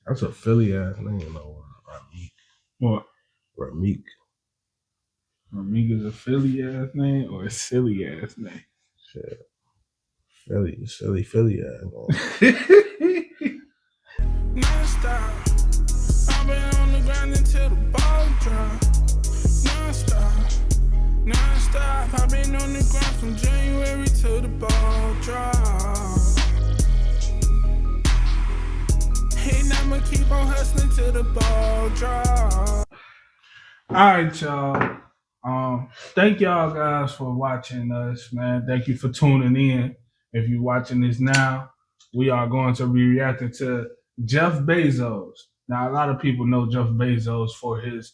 That's a Philly ass name, though. Rameek. What? Rameek. Rameek is a Philly ass name or a silly ass name? Shit. Philly ass name. Non-stop. I've been on the ground until the ball drop. Non-stop. I've been on the ground from January till the ball drop. And I'ma keep on hustling till the ball drop. Alright, y'all. Thank y'all guys for watching us, man. Thank you for tuning in. If you're watching this now, we are going to be reacting to Jeff Bezos. Now, a lot of people know Jeff Bezos for his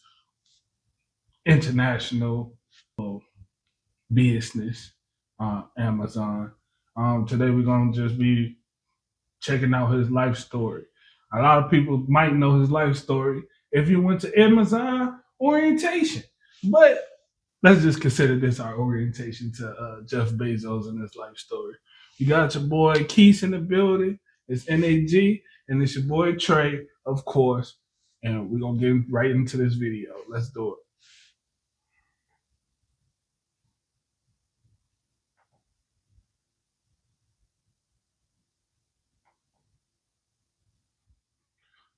international business, Amazon. Today, we're going to just be checking out his life story. A lot of people might know his life story if you went to Amazon orientation, but let's just consider this our orientation to Jeff Bezos and his life story. You got your boy Keith in the building. It's NAG, and it's your boy Trey, of course. And we're going to get right into this video. Let's do it.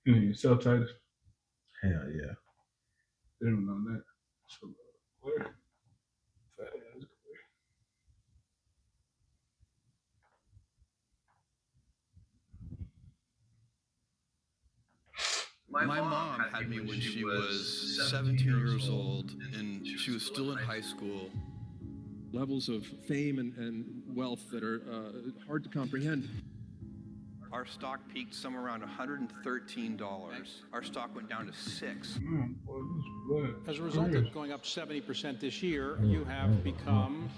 You need subtitles? Hell yeah. They don't know that. So, where? My mom had me when she was 17 years old, and she was still in high school. Levels of fame and wealth that are hard to comprehend. Our stock peaked somewhere around $113. Our stock went down to $6. As a result of going up 70% this year, you have become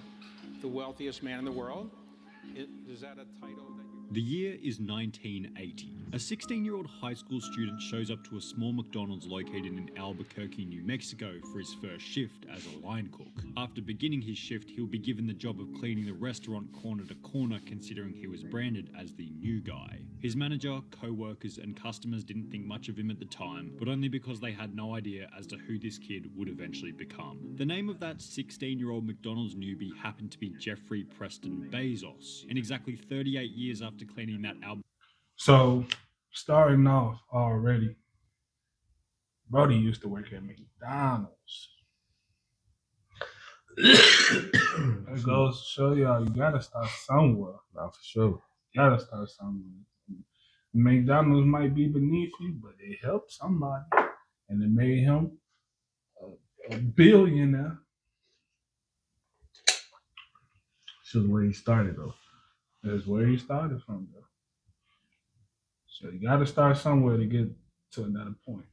the wealthiest man in the world. Is that a title that you... The year is 1980. A 16-year-old high school student shows up to a small McDonald's located in Albuquerque, New Mexico for his first shift as a line cook. After beginning his shift, he'll be given the job of cleaning the restaurant corner to corner, considering he was branded as the new guy. His manager, co-workers and customers didn't think much of him at the time, but only because they had no idea as to who this kid would eventually become. The name of that 16-year-old McDonald's newbie happened to be Jeffrey Preston Bezos, and exactly 38 years after cleaning that So, starting off already, Brody used to work at McDonald's. That goes to show y'all, you gotta start somewhere. Not for sure. You gotta start somewhere. McDonald's might be beneath you, but it helped somebody. And it made him a billionaire. This is where he started, though. That's where he started from, though. So you got to start somewhere to get to another point.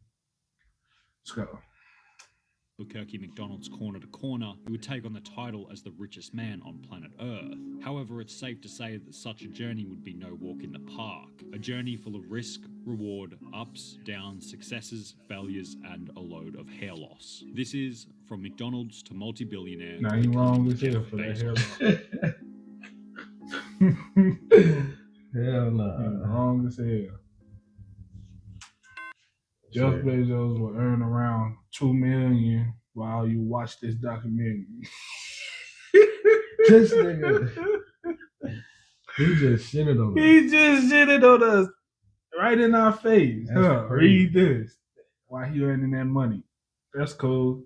Let's go. Albuquerque McDonald's corner to corner, he would take on the title as the richest man on planet Earth. However, it's safe to say that such a journey would be no walk in the park. A journey full of risk, reward, ups, downs, successes, failures, and a load of hair loss. This is From McDonald's to Multi-Billionaire. Now you wrong as hell for that hair loss. Hell no. You're wrong as hell. Jeff Bezos will earn around $2 million while you watch this documentary. This nigga, he just shitted on us. He just shitted on us right in our face. Read this. Why he earning that money? That's cool.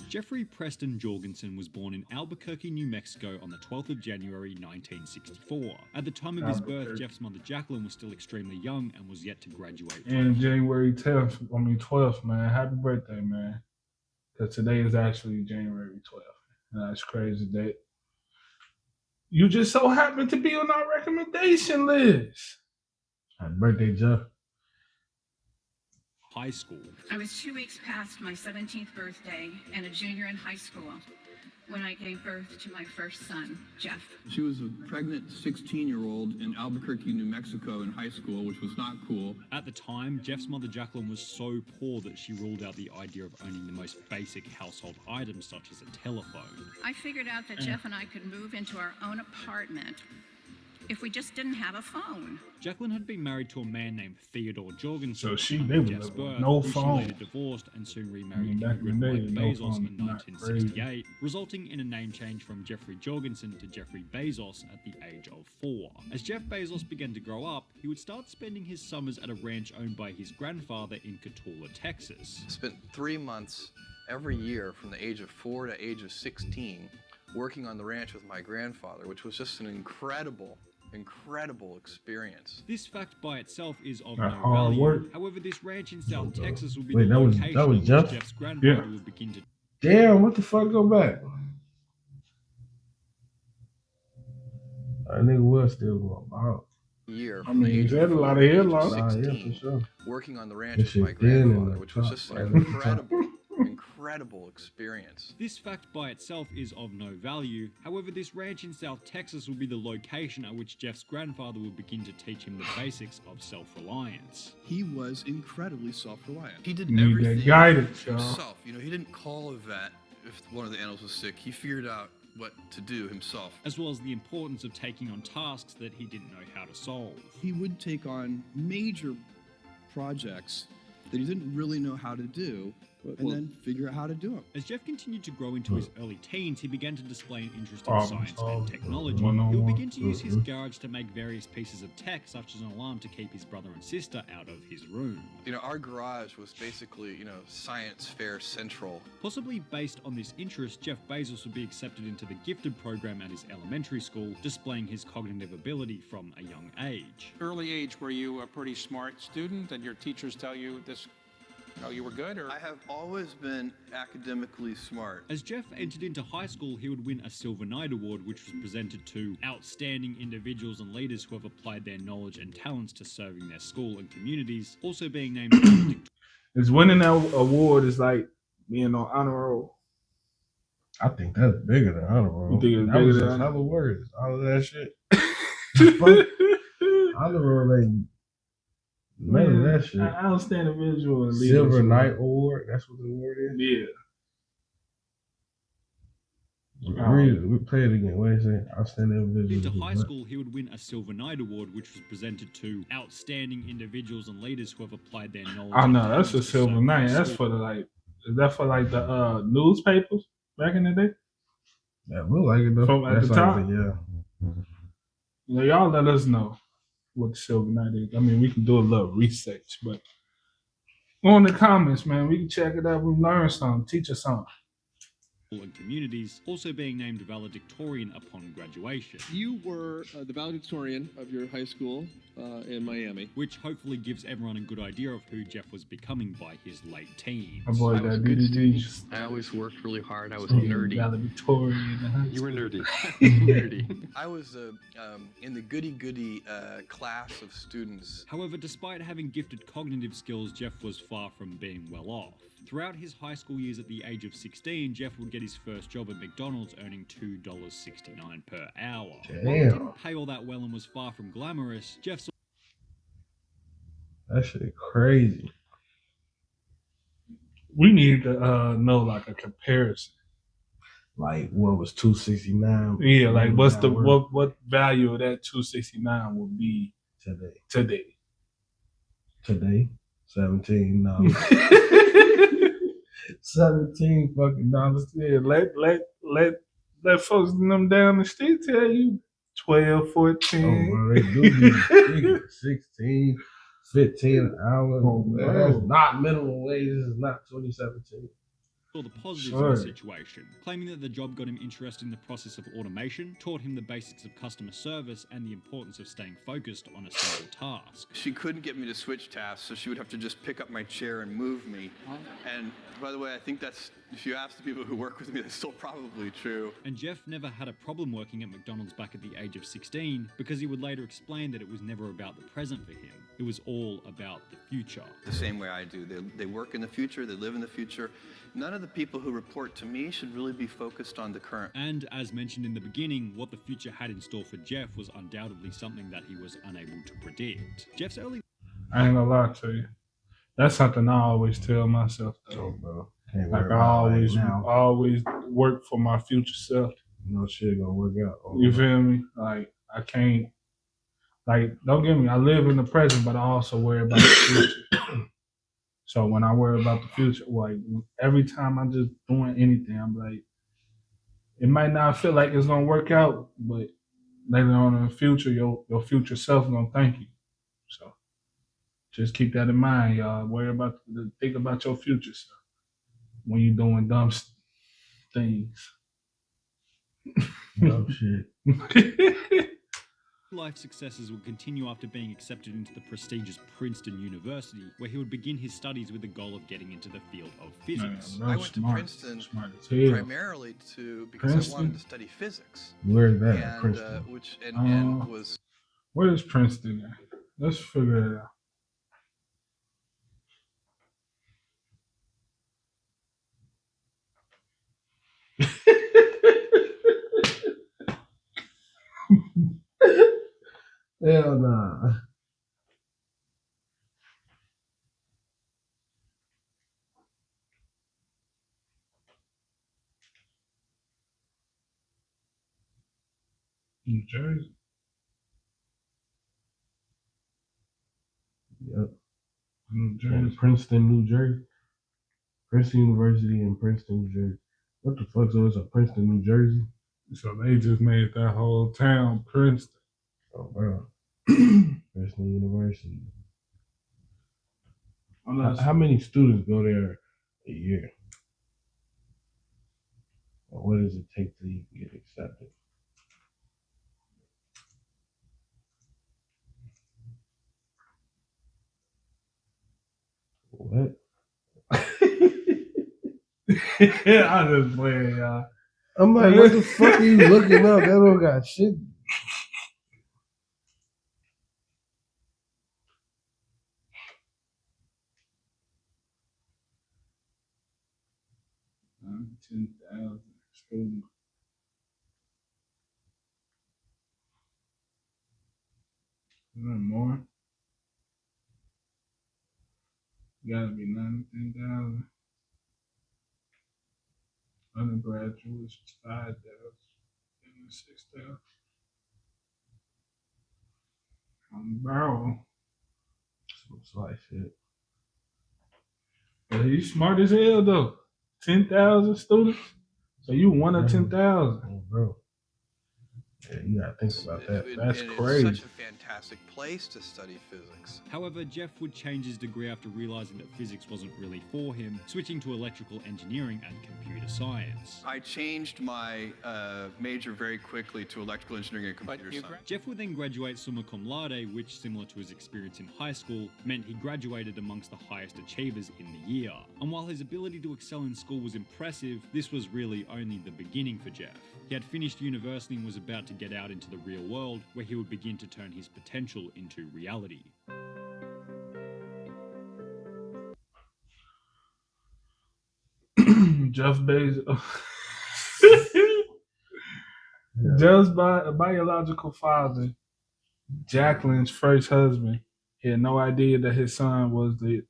Jeffrey Preston Jorgensen was born in Albuquerque, New Mexico on the 12th of January 1964. At the time of his birth, Jeff's mother Jacqueline was still extremely young and was yet to graduate. And January 12th, man. Happy birthday, man. Because today is actually January 12th. And that's crazy that you just so happen to be on our recommendation list. Happy birthday, Jeff. High school. I was 2 weeks past my 17th birthday and a junior in high school when I gave birth to my first son, Jeff. She was a pregnant 16-year-old in Albuquerque, New Mexico in high school, which was not cool. At the time, Jeff's mother Jacqueline was so poor that she ruled out the idea of owning the most basic household items such as a telephone. I figured out that Jeff and I could move into our own apartment if we just didn't have a phone? Jacqueline had been married to a man named Theodore Jorgensen. So they were Jeff's living with birth, no who phone. She later divorced and soon remarried back in the immigrant day, Mike no Bezos phone, in not 1968, resulting in a name change from Jeffrey Jorgensen to Jeffrey Bezos at the age of 4. As Jeff Bezos began to grow up, he would start spending his summers at a ranch owned by his grandfather in Cotulla, Texas. Spent 3 months every year from the age of 4 to age of 16 working on the ranch with my grandfather, which was just an incredible experience. This fact by itself is of That no hard value. work. However, this ranch in South Texas would be Wait, the that was location at which Jeff? Jeff's grandfather would begin to Damn, what the fuck? Go back. That nigga was still going out. Year I from the mean, age he of had a 4 lot to of the age hair of loss. 16, Yeah, for sure. working on the ranch That with my shit thin in grandfather, the which was top, just right an at the top. incredible experience. This fact by itself is of no value. However, this ranch in South Texas would be the location at which Jeff's grandfather would begin to teach him the basics of self-reliance. He was incredibly self-reliant. He did You need everything that guidance, y'all. himself. You know, he didn't call a vet if one of the animals was sick. He figured out what to do himself. As well as the importance of taking on tasks that he didn't know how to solve. He would take on major projects that he didn't really know how to do, and then figure out how to do them. As Jeff continued to grow into his early teens, he began to display an interest in Problem science and solved. technology. One-on-one. He would begin to use his garage to make various pieces of tech, such as an alarm to keep his brother and sister out of his room. You know, our garage was basically, you know, science fair central. Possibly based on this interest, Jeff Bezos would be accepted into the gifted program at his elementary school, displaying his cognitive ability from a young age. Early age, were you a pretty smart student and your teachers tell you this, you were good? Or I have always been academically smart. As Jeff entered into high school, he would win a Silver Knight Award, which was presented to outstanding individuals and leaders who have applied their knowledge and talents to serving their school and communities, also being named Is winning that award is like being on honor roll. I think that's bigger than honor roll. You think it's that bigger was than just honor? hella words. All of that shit. Honor roll ain't none of that shit. Outstanding visual and leadership. Silver Knight Award. That's what the award is. Yeah. We play it again. What is it? Outstanding visual. Into high school, he would win a Silver Knight Award, which was presented to outstanding individuals and leaders who have applied their knowledge. I and know that's talents a to Silver serve Knight. their That's school. for the like. Is that for like the newspapers back in the day? That look like it though. From at That's the like top? yeah. You know, y'all let us know what the Silver Knight is. I mean, we can do a little research, but go in the comments, man. We can check it out. We learn something. Teach us something. And communities, also being named valedictorian upon graduation, You were the valedictorian of your high school in Miami. which hopefully gives everyone a good idea of who Jeff was becoming by his late teens. My boy, I was that a good DDD. student. I always worked really hard. I was nerdy. Valedictorian. You were nerdy. Nerdy. I was in the goody-goody class of students. However, despite having gifted cognitive skills, Jeff was far from being well off. Throughout his high school years at the age of 16, Jeff would get his first job at McDonald's, earning $2.69 per hour. While it Damn. didn't pay all that well and was far from glamorous, Jeff saw That shit crazy. We need to know like a comparison. Like what was 269? Yeah, like what's the worth what value of that 269 would be today? today? $17. 17 fucking dollars. Yeah, let folks in them down the street tell you 12, 14. Oh, bro, they do be big. 16, 15 an hour. Oh, Man, bro. that's not minimum wage. This is not 2017. the positives Sure. of the situation, claiming that the job got him interested in the process of automation, taught him the basics of customer service, and the importance of staying focused on a single task. She couldn't get me to switch tasks, so she would have to just pick up my chair and move me. And by the way, I think that's, if you ask the people who work with me, that's still probably true. And Jeff never had a problem working at McDonald's back at the age of 16, because he would later explain that it was never about the present for him. It was all about the future. The same way I do. They work in the future, they live in the future. None of the people who report to me should really be focused on the current. And as mentioned in the beginning, what the future had in store for Jeff was undoubtedly something that he was unable to predict. Jeff's early I ain't gonna lie to you. That's something I always tell myself though. Oh, bro. Can't Like worry I about it always now. always work for my future self. No shit gonna work out. Oh, You feel me? Like I can't like, don't get me, I live in the present, but I also worry about the future. So when I worry about the future, like every time I'm just doing anything, I'm like, it might not feel like it's gonna work out, but later on in the future, your future self is gonna thank you. So just keep that in mind, y'all. Think about your future self when you're doing dumb things. Dumb shit. Life successes would continue after being accepted into the prestigious Princeton University, where he would begin his studies with the goal of getting into the field of physics. Man, I went to Princeton primarily because I wanted to study physics. Where's that? And Princeton. Was where is Princeton at? Let's figure it out. Hell nah. New Jersey. Yep. New Jersey. Princeton, New Jersey. Princeton University in Princeton, New Jersey. What the fuck? So it's a Princeton, New Jersey? So they just made that whole town Princeton. Oh, bro. Princeton University. How many students go there a year? Or what does it take to even get accepted? What? I just playing, y'all. I'm like, what the fuck are you looking up? That don't got shit. $10,000 students. More? Gotta be 10,000. Undergraduates was 5,000. 6,000. On the barrel. Some slight shit. But he's smart as hell though. 10,000 students. So you one of 10,000. Oh, bro. Yeah, you gotta think about that. That's crazy. It's such a fantastic place to study physics. However, Jeff would change his degree after realizing that physics wasn't really for him, switching to electrical engineering and computer science. I changed my major very quickly to electrical engineering and computer science. Jeff would then graduate summa cum laude, which, similar to his experience in high school, meant he graduated amongst the highest achievers in the year. And while his ability to excel in school was impressive, this was really only the beginning for Jeff. He had finished university and was about to get out into the real world, where he would begin to turn his potential into reality. Jeff Bezos. Jeff's biological father, Jacqueline's first husband, he had no idea that his son was the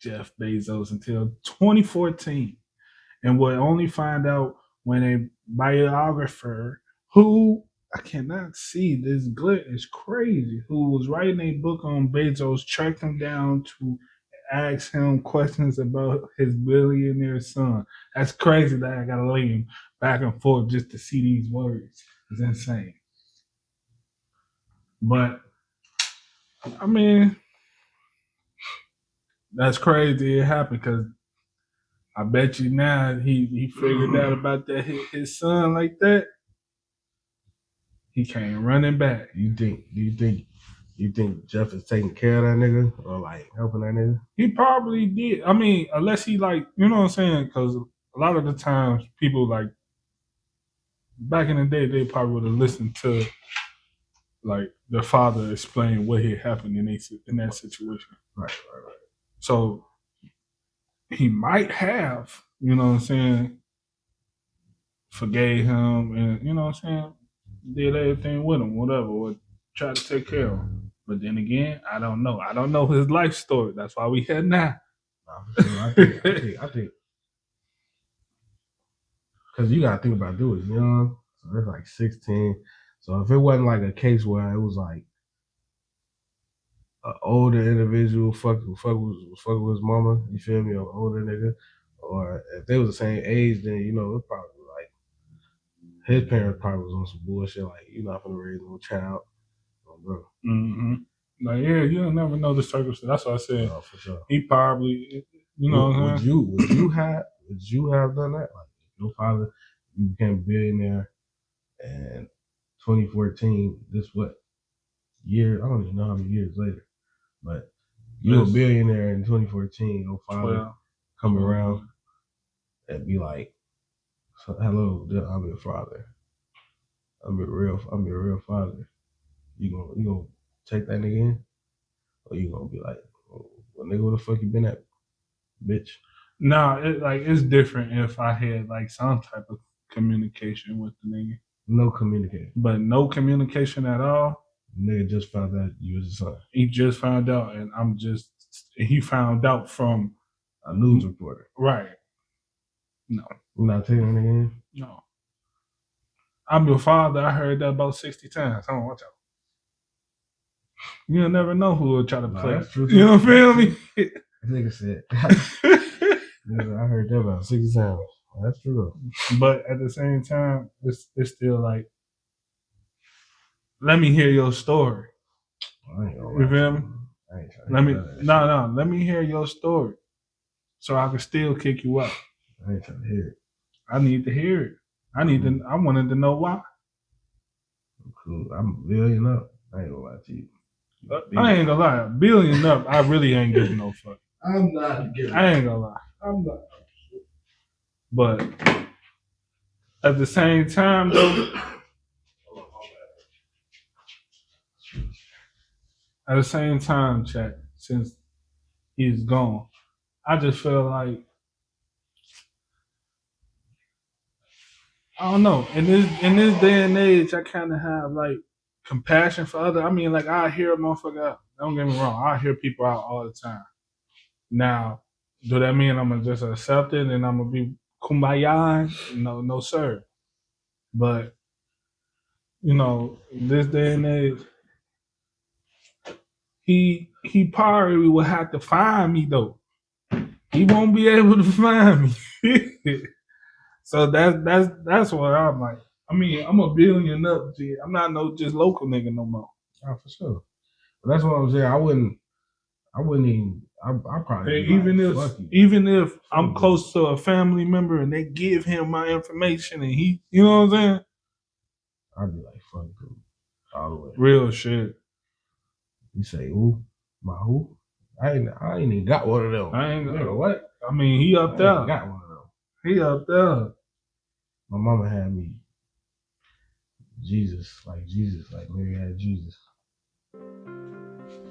Jeff Bezos until 2014, and would only find out when a biographer who I cannot see, this glitch is crazy, who was writing a book on Bezos tracked him down to ask him questions about his billionaire son. That's crazy that I gotta lay him back and forth just to see these words. It's insane. But I mean, that's crazy it happened because I bet you now he figured out about that his son like that. He came running back. You think Jeff is taking care of that nigga or like helping that nigga? He probably did. I mean, unless he like, you know what I'm saying? Because a lot of the times people like back in the day, they probably would have listened to like their father explain what had happened in that situation. Right. So he might have, you know what I'm saying, forgave him and, you know what I'm saying, did everything with him, whatever, or tried to take care of him. But then again, I don't know. I don't know his life story. That's why we here now. Nah, for sure. I think because you gotta think about dude was young, so that's like 16. So if it wasn't like a case where it was like an older individual was fucking with his mama, you feel me, or older nigga, or if they was the same age, then you know it probably like his parents probably was on some bullshit like you're not gonna raise no child, bro. Mm-hmm. Like yeah, you'll never know the circumstance. That's what I said. Oh, for sure. He probably, you know, would you have done that? Like your father, you became a billionaire, and 2014. This what year? I don't even know how many years later, but you a billionaire in 2014. Your father come around and be like, so, "Hello, I'm your father. I'm your real father." You gonna take that nigga in, or you gonna be like, "Well, nigga, where the fuck you been at, bitch?" Nah, it's different if I had like some type of communication with the nigga. No communication. But no communication at all. Nigga just found out you was his son. He just found out, and he found out from a news reporter. Right. No. You're not taking that nigga in? No. I'm your father. I heard that about 60 times. I don't watch out. You'll never know who will try to play. That's true. You know, feel me? Nigga said. I heard that about 60 times. That's true. But at the same time, it's still like, let me hear your story. You feel me? Let me hear your story, so I can still kick you out. I ain't trying to hear it. I need to hear it. I wanted to know why. Cool. I'm a billion up. I ain't gonna lie to you. I ain't gonna lie. Billion up, I really ain't giving no fuck. I'm not giving. I ain't gonna lie. I'm not. But at the same time, though, chat, since he's gone, I just feel like, I don't know. In this day and age, I kind of have like compassion for other. I mean, like I hear a motherfucker out. Don't get me wrong. I hear people out all the time. Now, do that mean I'm gonna just accept it and I'm gonna be kumbaya? No, sir. But you know, in this day and age, he probably will have to find me though. He won't be able to find me. So that's what I'm like. I mean, I'm a billion up, G. I'm not no just local nigga no more. Oh, for sure. But that's what I'm saying. I wouldn't even. I probably even if I'm close to a family member and they give him my information and he, you know what I'm saying? I'd be like, fuck him all the way. Real shit. You say who? My who? I ain't even got one of them. I ain't got what? I mean, he up there. I got one of them. He up there. My mama had me Jesus, like Mary had Jesus.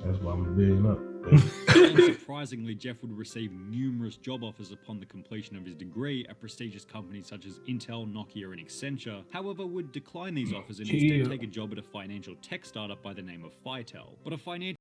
That's why I'm a billion up. Unsurprisingly, Jeff would receive numerous job offers upon the completion of his degree at prestigious companies such as Intel, Nokia, and Accenture. However, would decline these offers and instead take a job at a financial tech startup by the name of Fitel. But a financial